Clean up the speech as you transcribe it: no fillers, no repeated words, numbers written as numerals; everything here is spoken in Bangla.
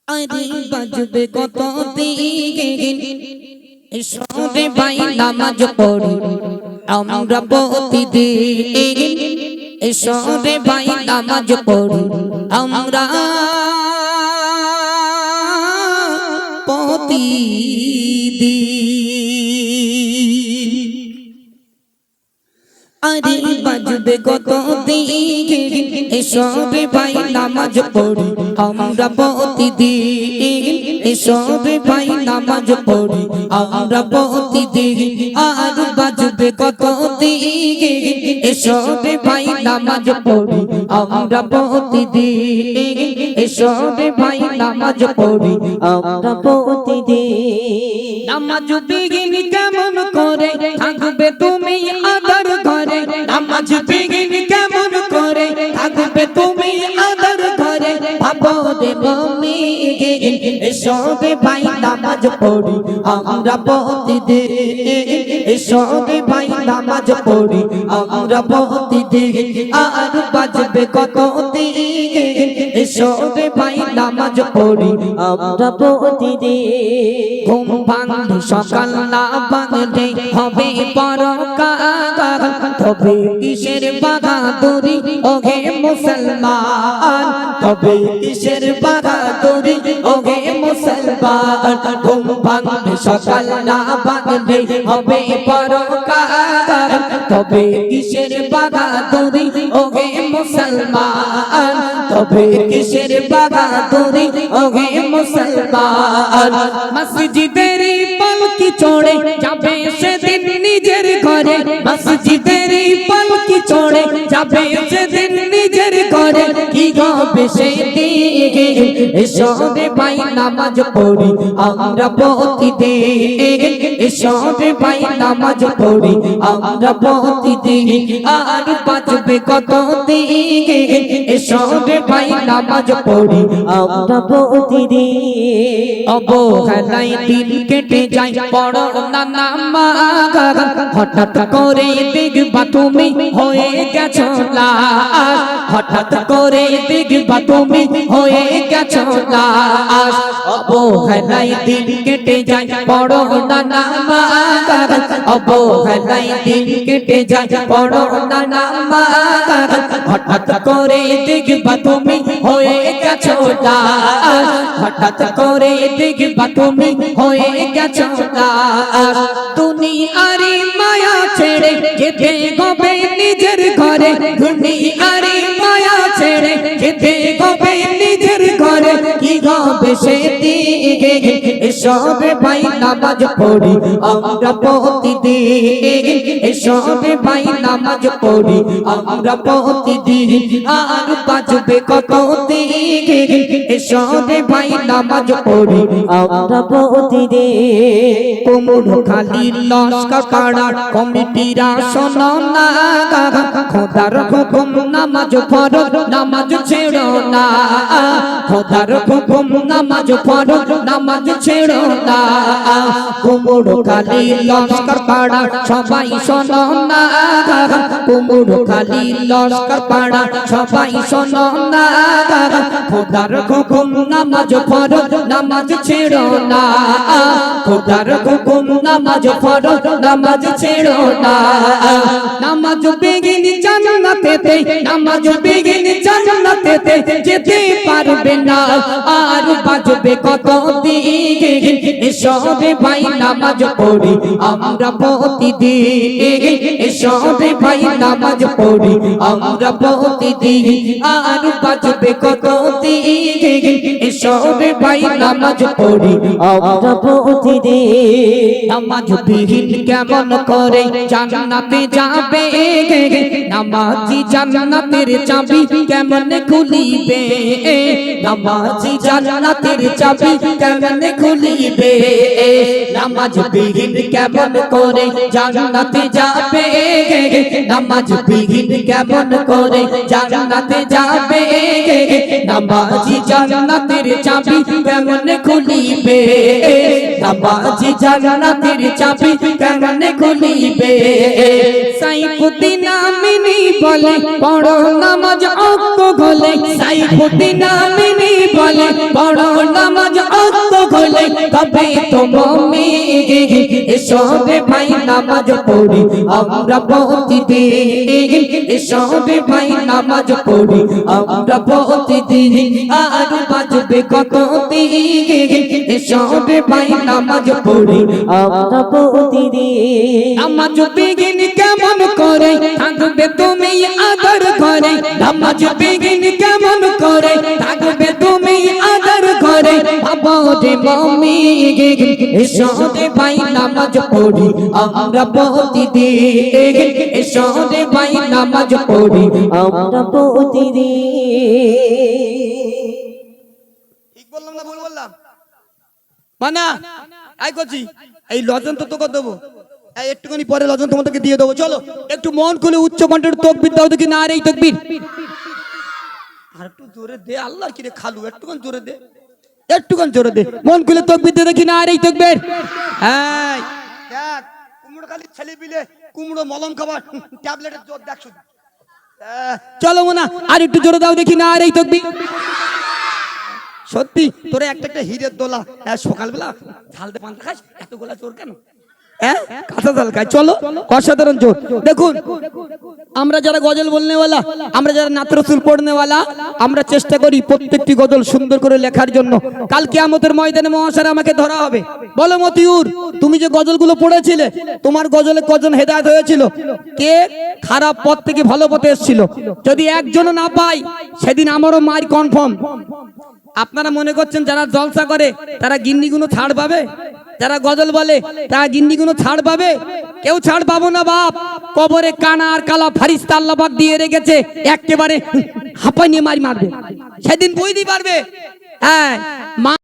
আরে বাজবে কত দিন এসবে ভাই নামাজ পড়ি আমরা প্রতিদিন এসবে ভাই নামাজ পড়ি আমরা প্রতিদিন। আরে বাজবে কত দিন এসবে ভাই নামাজ পড়ি আমরা প্রতিদিন এসবে ভাই নামাজ পড়ি আমরা প্রতিদিন। আর বাজবে কত দিন এসবে ভাই নামাজ পড়ি আমরা প্রতিদিন এসবে ভাই নামাজ পড়ি আমরা প্রতিদিন। নামাজ বিঘিন কেমন করে থাকবে তুমি আদর ঘরে, নামাজ বিঘিন কেমন করে থাকবে তুমি আদর ঘরে। ভাবো রে মুমিন এসবে ভাই নামাজ পড়ি আমরা প্রতিদিন এসবে ভাই নামাজ পড়ি আমরা প্রতিদিন। আর বাজবে কত দিন এসবে ভাই নামাজ পড়ি আমরা প্রতিদিন। ঘুম ভাঙলে সকাল না ভাঙলে হবে পরকাল, তবে কিসের বাহাদুরি ওহে মুসলমান, তবে কিসের বাহাদুরি ওহে মুসলমান। ঘুম ভাঙলে সকাল না ভাঙলে হবে পরকাল, তবে কিসের বাহাদুরি ওহে মুসলমান, তবে কিসের বাহাদুরি ওহে মুসলমান। মসজিদের পালকি চড়ে যাবে সেদিন নিজের ঘরে, মসজিদের পালকি চড়ে যাবে সেদিন নিজের ঘরে। কি হবে সেদিন এসবে ভাই নামাজ পড়ি আমরা প্রতিদিন এসবে ভাই নামাজ পড়ি আমরা প্রতিদিন। আর বাজবে কত দিন এসবে ভাই নামাজ পড়ি আমরা প্রতিদিন। অবহেলায় দিন কেটে যায় পড়ো না নামাজ, হঠাৎ করে দেখবা তুমি হয়ে গেছো লাশ, হঠাৎ করে দেখবা তুমি হয়ে গেছো লাশ। অবহেলায় দিন কেটে যায় পড়ো না নামাজ, অবহেলায় দিন কেটে যায় পড়ো না নামাজ, হঠাৎ করে দেখবা তুমি হয়ে গেছো লাশ, হঠাৎ করে দেখবা তুমি হয়ে গেছো লাশ। দুনিয়ার মায়া ছেড়ে যেতে হবে নিজের ঘরে, দুনিয়ার মায়া ছেড়ে যেতে হবে নিজের ঘরে। কি হবে সেদিন এসবে ভাই নামাজ পড়ি আমরা প্রতিদিন এসবে ভাই নামাজ পড়ি আমরা প্রতিদিন। আর বাজবে কত দিন এসবে ভাই নামাজ পড়ি আমরা প্রতিদিন। কোমর খালি লস্কর কাড়া কমিটিরা শোনো না, খোদার হুকুম নামাজ ফরজ নামাজ ছেড়ো না, খোদার হুকুম নামাজ ফরজ নামাজ ছেড়ো না। কোমর খালি লস্কর কাড়া সবাই শোনো না, কোমর খালি লস্কর কাড়া সবাই শোনো না, খোদার হুকুম নামাজ ফরজ নামাজ ছেড়ো না, খোদার হুকুম নামাজ ফরজ নামাজ ছেড়ো না। নামাজ বিঘিন জান্নাতেতে, নামাজ বিঘিন জান্নাতেতে যেতে পারবে না। আর বাজবে কত দিন এসবে ভাই নামাজ পড়ি আমরা প্রতিদিন এসবে ভাই নামাজ পড়ি আমরা প্রতিদিন। আর বাজবে কত দিন এসবে ভাই নামাজ পড়ি আমরা প্রতিদিন। নামাজ বিহীন কেমন করে জান্নাতে যাবে, নামাজি জান্নাতের চাবি কেমন খুলিবে, নামাজি জান্নাতের চাবি কেমন খুলিবে। নামাজ বিহীন কেমন করে জান্নাতে যাবে, নামাজ বিহীন কেমন করে জান্নাতে যাবে, নামাজি জান্নাতের চাবি কেমন খুলিবে, নামাজি জান্নাতের চাবি কেমন খুলিবে। সাইফুদ্দিন আমিনী বলে পড়ো নামাজ অক্ক গলে, সাইফুদ্দিন আমিনী বলে পড়ো নামাজ অন্ত হলে তবে তো মুমিন এসো রে ভাই নামাজ পড়ি আমরা প্রতিদিন এসো রে ভাই নামাজ পড়ি আমরা প্রতিদিন আর বাজবে কত দিন এসো রে ভাই নামাজ পড়ি আমরা প্রতিদিন নামাজ বিঘিন কেমন করে থাকবে তুমি আদর করে নামাজ বিঘিন কেমন করে থাকবে তুমি আদর করে বাবা রে মুমিন এসো রে ভাই নামাজ পড়ি আমরা প্রতিদিন এসো রে ভাই নামাজ পড়ি আমরা প্রতিদিন। ঠিক বললাম না ভুল বললাম? মানা আই করছি এই লজন তো তোকে দেবো, একটুখানি পরে লজন তোমাদেরকে দিয়ে দেবো। চলো একটু মন খুলে উচ্চ কণ্ঠের তকবির দাও দেখি। না রে এই তকবির আর একটু জোরে দে, আল্লাহ কি রে খালু, একটুখানি জোরে দে, একটুখানি জোরে দে, মন খুলে তকবির দে দেখি। না রে এই তকবির। হ্যাঁ দেখ কুমড়ো খালি ছেলে বিলে কুমড়ো মলম খাবার ট্যাবলেটের জোর দেখ শুধু। চলো মোনা আর একটু জোরে দাও দেখি। না রে এই তকবির। সত্যি তোরা একটা একটা হীরের দোলা সকালবেলা ঝালতে পান্তা খাস, এত গোলা চোর কেন? কাঁচা ঝাল খায়। চলো অসাধারণ জোর। দেখুন আমরা যারা গজল বলনেওয়ালা, আমরা যারা নাত রসুল পড়নেওয়ালা, আমরা চেষ্টা করি প্রত্যেকটি গজল সুন্দর করে লেখার জন্য। কাল কিয়ামতের ময়দানে মহাশারে আমাকে ধরা হবে। বলো মতিউর, তুমি যে গজলগুলো পড়েছিলে তোমার গজলে কজন হেদায়েত হয়েছিল? কে খারাপ পথ থেকে ভালো পথে এসেছিল? যদি একজনও না পাই সেদিন আমারও মার কনফার্ম। আপনারা মনে করছেন যারা জলসা করে তারা গিন্নিগুলো ছাড় পাবে? যারা গজল বলে তারা গিন্নিগুলো ছাড় পাবে? কেউ ছাড় পাবো না বাপ। কবরে কানা আর কালা ফারিস্তা আল্লাহ পাক দিয়ে রেখেছে, একেবারে হাঁপাই নিয়ে মারবে। সেদিন বুঝতে পারবে। হ্যাঁ মা